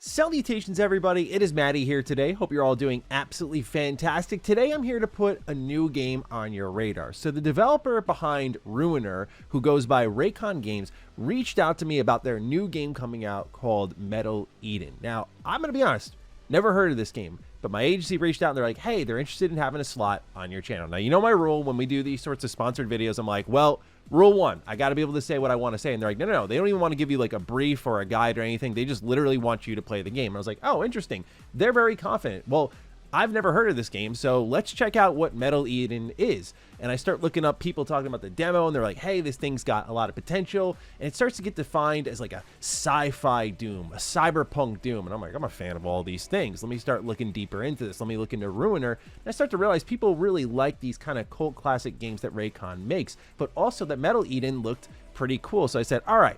Salutations everybody, it is Matty here today. Hope you're all doing absolutely fantastic. Today I'm here to put a new game on your radar. So the developer behind Ruiner, who goes by Raycon Games, reached out to me about their new game coming out called Metal Eden. Now, I'm going to be honest, never heard of this game, but my agency reached out and they're like, hey, they're interested in having a slot on your channel. Now, you know my rule when we do these sorts of sponsored videos, I'm like, well, rule one, I got to be able to say what I want to say. And they're like, no, they don't even want to give you like a brief or a guide or anything. They just literally want you to play the game. And I was like, oh, interesting. They're very confident. Well, I've never heard of this game, so let's check out what Metal Eden is. And I start looking up people talking about the demo, and they're like, hey, this thing's got a lot of potential. And it starts to get defined as like a sci-fi Doom, a cyberpunk Doom. And I'm like, I'm a fan of all these things. Let me start looking deeper into this. Let me look into Ruiner. And I start to realize people really like these kind of cult classic games that Raycon makes, but also that Metal Eden looked pretty cool. So I said, all right,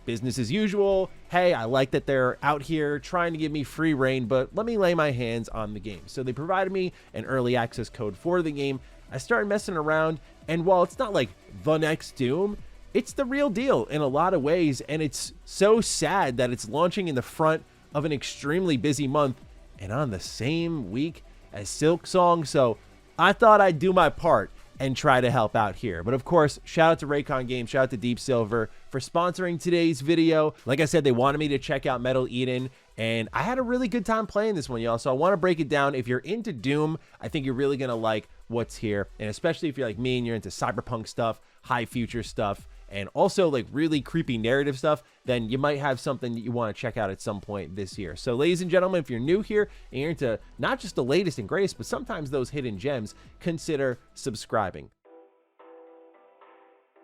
business as usual. Hey, I like that they're out here trying to give me free reign, but let me lay my hands on the game. So they provided me an early access code for the game. I started messing around, and while it's not like the next Doom, it's the real deal in a lot of ways, and it's so sad that it's launching in the front of an extremely busy month and on the same week as Silksong. So I thought I'd do my part and try to help out here. But of course, shout out to Raycon Games, shout out to Deep Silver for sponsoring today's video. Like I said, they wanted me to check out Metal Eden, and I had a really good time playing this one, y'all. So I want to break it down. If you're into Doom, I think you're really gonna like what's here, and especially if you're like me and you're into cyberpunk stuff, high future stuff, and also like really creepy narrative stuff, then you might have something that you want to check out at some point this year. So ladies and gentlemen, if you're new here and you're into not just the latest and greatest, but sometimes those hidden gems, consider subscribing.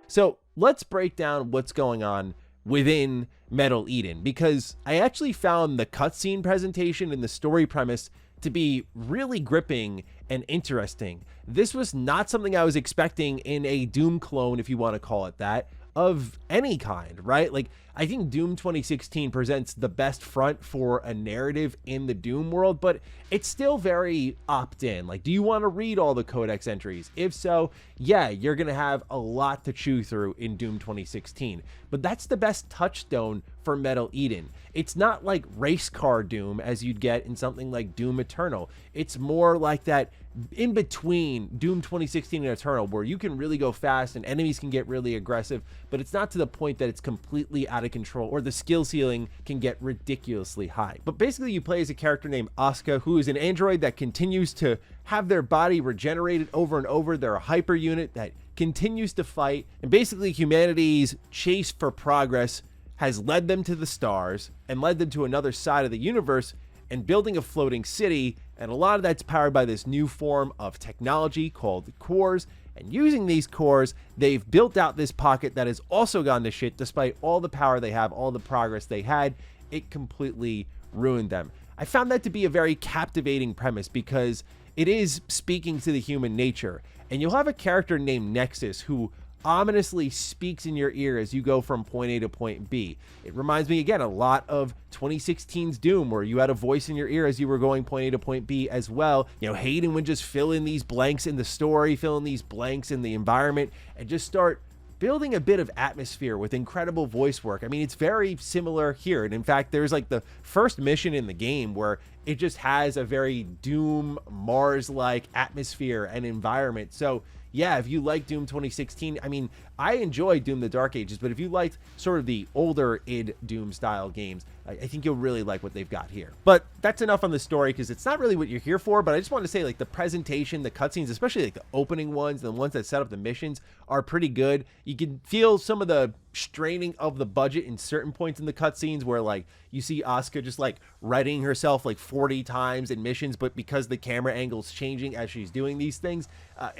So let's break down what's going on within Metal Eden, because I actually found the cutscene presentation and the story premise to be really gripping and interesting. This was not something I was expecting in a Doom clone, if you want to call it that, of any kind, right? Like, I think Doom 2016 presents the best front for a narrative in the Doom world, but it's still very opt-in. Like, do you want to read all the codex entries? If so, yeah, you're going to have a lot to chew through in Doom 2016. But that's the best touchstone for Metal Eden. It's not like race car Doom as you'd get in something like Doom Eternal. It's more like that in between Doom 2016 and Eternal, where you can really go fast and enemies can get really aggressive, but it's not to the point that it's completely out of control or the skill ceiling can get ridiculously high. But basically you play as a character named Asuka, who is an android that continues to have their body regenerated over and over. They're a hyper unit that continues to fight, and basically humanity's chase for progress has led them to the stars and led them to another side of the universe and building a floating city, and a lot of that's powered by this new form of technology called cores. And using these cores, they've built out this pocket that has also gone to shit. Despite all the power they have, all the progress they had, it completely ruined them. I found that to be a very captivating premise because it is speaking to the human nature. And you'll have a character named Nexus who ominously speaks in your ear as you go from point A to point B. It reminds me again a lot of 2016's Doom, where you had a voice in your ear as you were going point A to point B as well. You know, Hayden would just fill in these blanks in the story, fill in these blanks in the environment, and just start building a bit of atmosphere with incredible voice work. I mean, it's very similar here. And in fact, there's like the first mission in the game where it just has a very Doom Mars-like atmosphere and environment. So yeah, if you like Doom 2016, I mean, I enjoy Doom the Dark Ages, but if you liked sort of the older id Doom style games, I think you'll really like what they've got here. But that's enough on the story because it's not really what you're here for, but I just want to say like the presentation, the cutscenes, especially like the opening ones, the ones that set up the missions are pretty good. You can feel some of the straining of the budget in certain points in the cutscenes where like you see Asuka just like readying herself like 40 times in missions, but because the camera angle's changing as she's doing these things,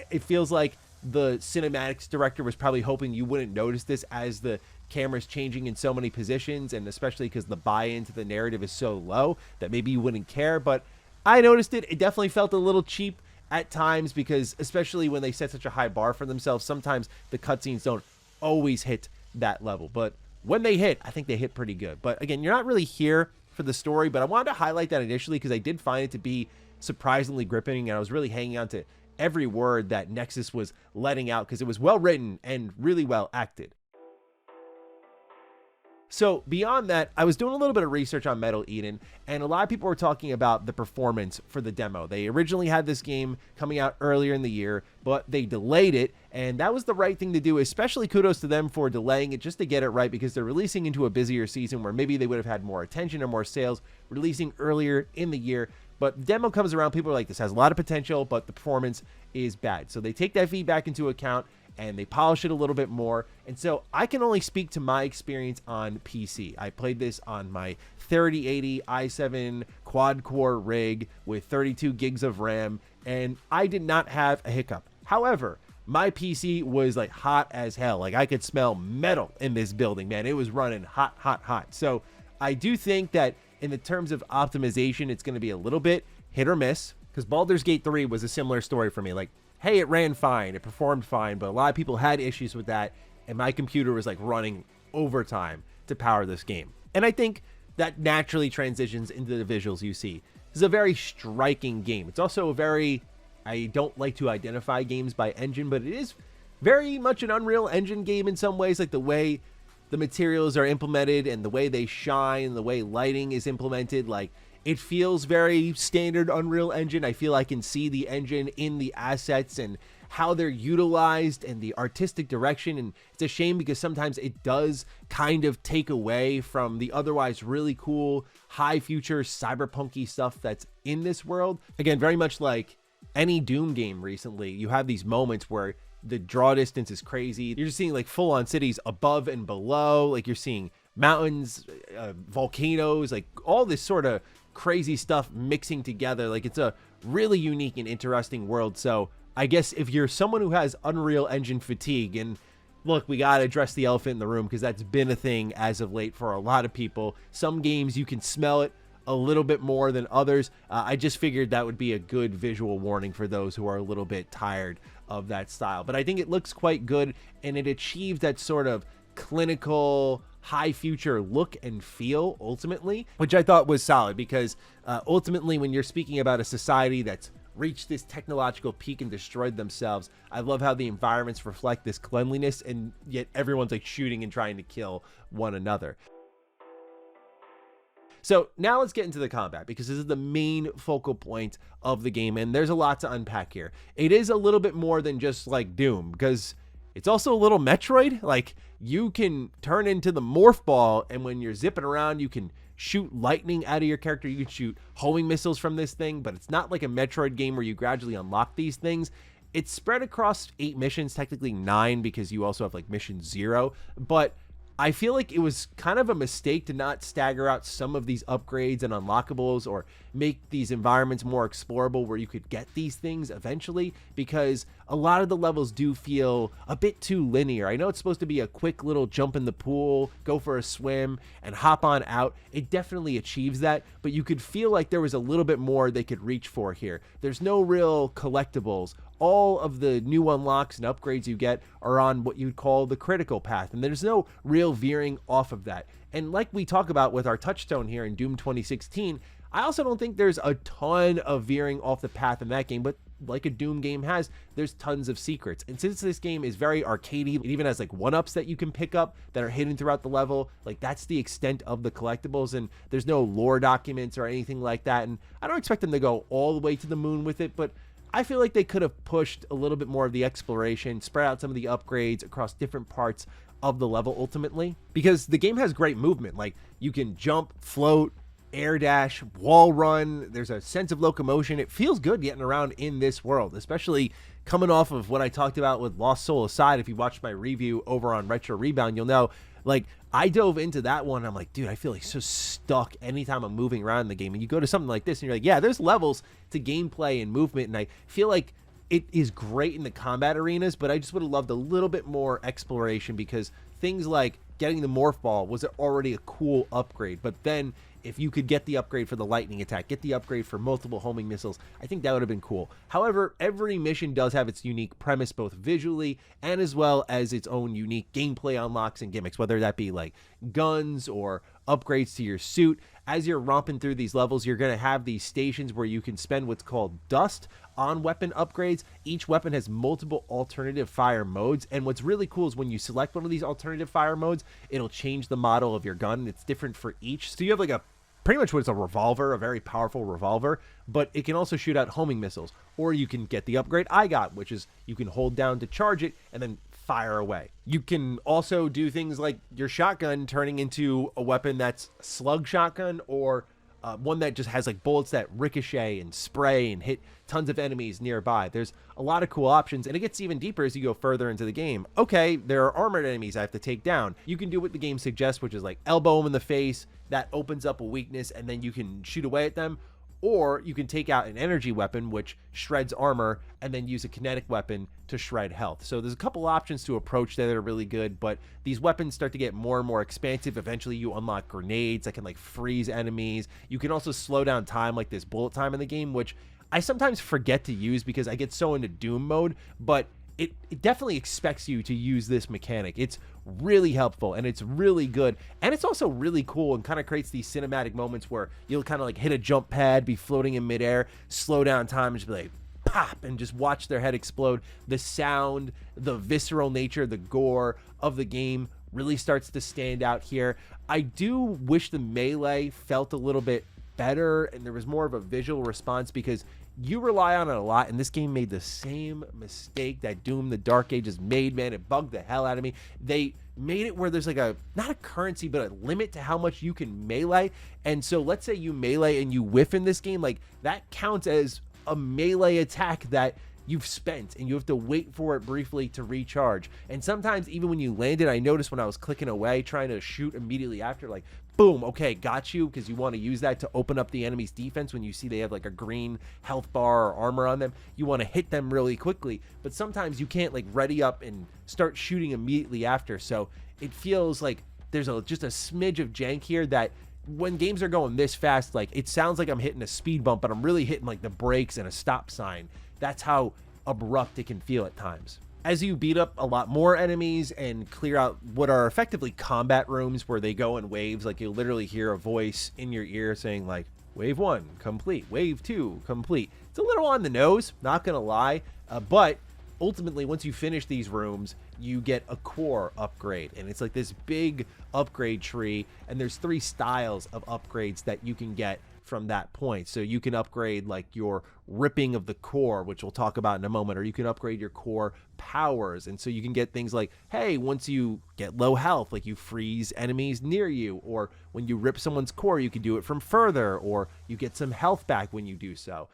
it feels like the cinematics director was probably hoping you wouldn't notice this as the camera's changing in so many positions, and especially because the buy-in to the narrative is so low that maybe you wouldn't care. But I noticed it. It definitely felt a little cheap at times because especially when they set such a high bar for themselves, sometimes the cutscenes don't always hit that level. But when they hit, I think they hit pretty good. But again, you're not really here for the story, but I wanted to highlight that initially because I did find it to be surprisingly gripping, and I was really hanging on to every word that Nexus was letting out because it was well written and really well acted. So beyond that, I was doing a little bit of research on Metal Eden, and a lot of people were talking about the performance for the demo. They originally had this game coming out earlier in the year, but they delayed it, and that was the right thing to do, especially kudos to them for delaying it just to get it right, because they're releasing into a busier season where maybe they would have had more attention or more sales releasing earlier in the year. But the demo comes around, people are like, this has a lot of potential, but the performance is bad. So they take that feedback into account, and they polish it a little bit more. And so I can only speak to my experience on PC. I played this on my 3080 i7 quad-core rig with 32 gigs of RAM, and I did not have a hiccup. However, my PC was like hot as hell. Like I could smell metal in this building, man. It was running hot, hot, hot. So I do think that in the terms of optimization, it's going to be a little bit hit or miss, because Baldur's Gate 3 was a similar story for me. Like, hey, it ran fine, it performed fine, but a lot of people had issues with that, and my computer was like running overtime to power this game. And I think that naturally transitions into the visuals you see. This is a very striking game. It's also a very, I don't like to identify games by engine, but it is very much an Unreal Engine game in some ways, like the way the materials are implemented and the way they shine, the way lighting is implemented. Like, it feels very standard Unreal Engine. I feel I can see the engine in the assets and how they're utilized and the artistic direction. And it's a shame because sometimes it does kind of take away from the otherwise really cool high future cyberpunky stuff that's in this world. Again, very much like any Doom game recently, you have these moments where the draw distance is crazy. You're just seeing like full on cities above and below. Like you're seeing mountains, volcanoes, like all this sort of crazy stuff mixing together. Like it's a really unique and interesting world. So I guess if you're someone who has Unreal Engine fatigue, and look, we got to address the elephant in the room because that's been a thing as of late for a lot of people. Some games you can smell it a little bit more than others. I just figured that would be a good visual warning for those who are a little bit tired of that style. But I think it looks quite good, and it achieved that sort of clinical high future look and feel ultimately, which I thought was solid, because ultimately when you're speaking about a society that's reached this technological peak and destroyed themselves, I love how the environments reflect this cleanliness, and yet everyone's like shooting and trying to kill one another. So now let's get into the combat, because this is the main focal point of the game, and there's a lot to unpack here. It is a little bit more than just like Doom, because it's also a little Metroid. Like, you can turn into the morph ball, and when you're zipping around, you can shoot lightning out of your character. You can shoot homing missiles from this thing, but it's not like a Metroid game where you gradually unlock these things. It's spread across 8 missions, technically 9, because you also have like mission 0, but I feel like it was kind of a mistake to not stagger out some of these upgrades and unlockables, or make these environments more explorable where you could get these things eventually, because a lot of the levels do feel a bit too linear. I know it's supposed to be a quick little jump in the pool, go for a swim, and hop on out. It definitely achieves that, but you could feel like there was a little bit more they could reach for here. There's no real collectibles. All of the new unlocks and upgrades you get are on what you'd call the critical path, and there's no real veering off of that. And like we talk about with our touchstone here in Doom 2016, I also don't think there's a ton of veering off the path in that game, but like a Doom game has, there's tons of secrets. And since this game is very arcadey, it even has like 1-ups that you can pick up that are hidden throughout the level. Like, that's the extent of the collectibles, and there's no lore documents or anything like that. And I don't expect them to go all the way to the moon with it, but I feel like they could have pushed a little bit more of the exploration, spread out some of the upgrades across different parts of the level ultimately, because the game has great movement. Like, you can jump, float, air dash, wall run. There's a sense of locomotion. It feels good getting around in this world, especially coming off of what I talked about with Lost Soul Aside. If you watched my review over on Retro Rebound, you'll know, like, I dove into that one. I'm like, dude, I feel like so stuck anytime I'm moving around in the game. And you go to something like this and you're like, yeah, there's levels to gameplay and movement, and I feel like it is great in the combat arenas, but I just would have loved a little bit more exploration, because things like getting the morph ball was already a cool upgrade. But then if you could get the upgrade for the lightning attack, get the upgrade for multiple homing missiles, I think that would have been cool. However, every mission does have its unique premise, both visually and as well as its own unique gameplay unlocks and gimmicks, whether that be like guns or upgrades to your suit. As you're romping through these levels, you're going to have these stations where you can spend what's called dust on weapon upgrades. Each weapon has multiple alternative fire modes, and what's really cool is when you select one of these alternative fire modes, it'll change the model of your gun. It's different for each. So you have like a pretty much what's a revolver, a very powerful revolver, but it can also shoot out homing missiles. Or you can get the upgrade I got, which is you can hold down to charge it and then fire away. You can also do things like your shotgun turning into a weapon that's slug shotgun, or one that just has like bullets that ricochet and spray and hit tons of enemies nearby. There's a lot of cool options, and it gets even deeper as you go further into the game. Okay, there are armored enemies I have to take down. You can do what the game suggests, which is like elbow them in the face. That opens up a weakness, and then you can shoot away at them. Or you can take out an energy weapon, which shreds armor, and then use a kinetic weapon to shred health. So there's a couple options to approach that are really good, but these weapons start to get more and more expansive. Eventually you unlock grenades that can like freeze enemies. You can also slow down time, like this bullet time in the game, which I sometimes forget to use because I get so into Doom mode, but it definitely expects you to use this mechanic. It's really helpful, and it's really good, and it's also really cool, and kind of creates these cinematic moments where you'll kind of like hit a jump pad, be floating in midair, slow down time, and just be like pop, and just watch their head explode. The sound, the visceral nature, the gore of the game really starts to stand out here. I do wish the melee felt a little bit better and there was more of a visual response, because you rely on it a lot, and this game made the same mistake that Doom the Dark Ages made, man. It bugged the hell out of me. They made it where there's like a, not a currency, but a limit to how much you can melee. And so let's say you melee and you whiff in this game, like that counts as a melee attack that you've spent, and you have to wait for it briefly to recharge. And sometimes even when you land it, I noticed when I was clicking away trying to shoot immediately after, like boom, okay, got you, because you want to use that to open up the enemy's defense. When you see they have like a green health bar or armor on them, you want to hit them really quickly. But sometimes you can't like ready up and start shooting immediately after, so it feels like there's just a smidge of jank here that when games are going this fast, like it sounds like I'm hitting a speed bump, but I'm really hitting like the brakes and a stop sign. That's how abrupt it can feel at times. As you beat up a lot more enemies and clear out what are effectively combat rooms where they go in waves, like you'll literally hear a voice in your ear saying like, wave 1 complete, wave 2 complete. It's a little on the nose, not gonna lie, but ultimately once you finish these rooms, you get a core upgrade, and it's like this big upgrade tree, and there's 3 styles of upgrades that you can get from that point. So you can upgrade like your ripping of the core, which we'll talk about in a moment, or you can upgrade your core powers. And so you can get things like, hey, once you get low health, like you freeze enemies near you, or when you rip someone's core, you can do it from further, or you get some health back when you do so.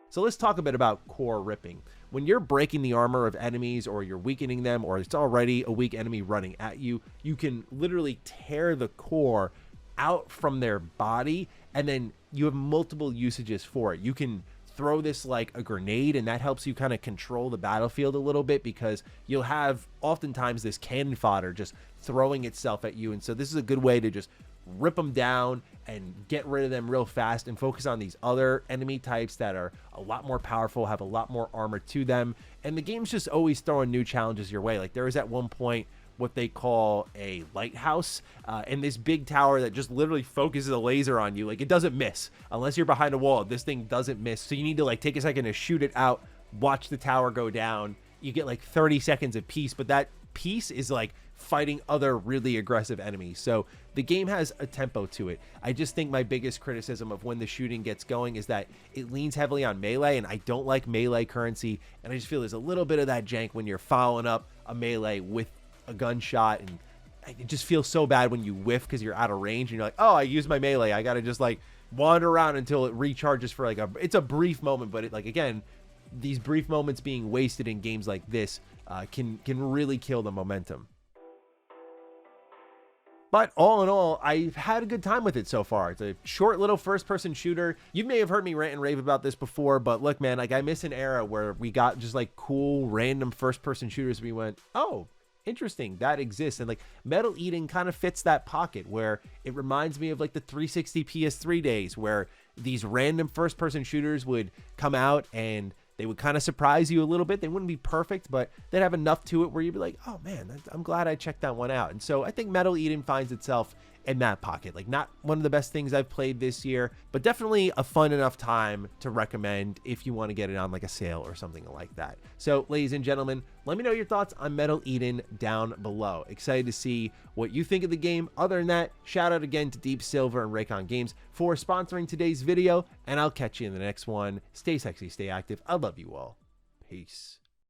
So let's talk a bit about core ripping. When you're breaking the armor of enemies, or you're weakening them, or it's already a weak enemy running at you, you can literally tear the core out from their body, and then you have multiple usages for it. You can throw this like a grenade, and that helps you kind of control the battlefield a little bit, because you'll have oftentimes this cannon fodder just throwing itself at you. And so this is a good way to just rip them down and get rid of them real fast and focus on these other enemy types that are a lot more powerful, have a lot more armor to them. And the game's just always throwing new challenges your way. Like there was at one point what they call a lighthouse, and this big tower that just literally focuses a laser on you. Like it doesn't miss unless you're behind a wall. This thing doesn't miss, so you need to like take a second to shoot it out, watch the tower go down. You get like 30 seconds of peace, but that peace is like fighting other really aggressive enemies. So the game has a tempo to it. I just think my biggest criticism of when the shooting gets going is that it leans heavily on melee, and I don't like melee currency, and I just feel there's a little bit of that jank when you're following up a melee with a gunshot, and it just feels so bad when you whiff because you're out of range and you're like, oh, I used my melee, I gotta just like wander around until it recharges for like it's a brief moment. But it, like, again, these brief moments being wasted in games like this can really kill the momentum. But all in all, I've had a good time with it so far. It's a short little first-person shooter. You may have heard me rant and rave about this before, but look, man, like I miss an era where we got just like cool, random first-person shooters. We went, oh, interesting, that exists. And like Metal Eden kind of fits that pocket, where it reminds me of like the 360 PS3 days, where these random first-person shooters would come out and They would kind of surprise you a little bit. They wouldn't be perfect, but they'd have enough to it where you'd be like, oh man, I'm glad I checked that one out. And so I think Metal Eden finds itself in that pocket. Like, not one of the best things I've played this year, but definitely a fun enough time to recommend if you want to get it on like a sale or something like that. So ladies and gentlemen, let me know your thoughts on Metal Eden down below. Excited to see what you think of the game. Other than that, shout out again to Deep Silver and Raycon Games for sponsoring today's video, and I'll catch you in the next one. Stay sexy, stay active. I love you all. Peace.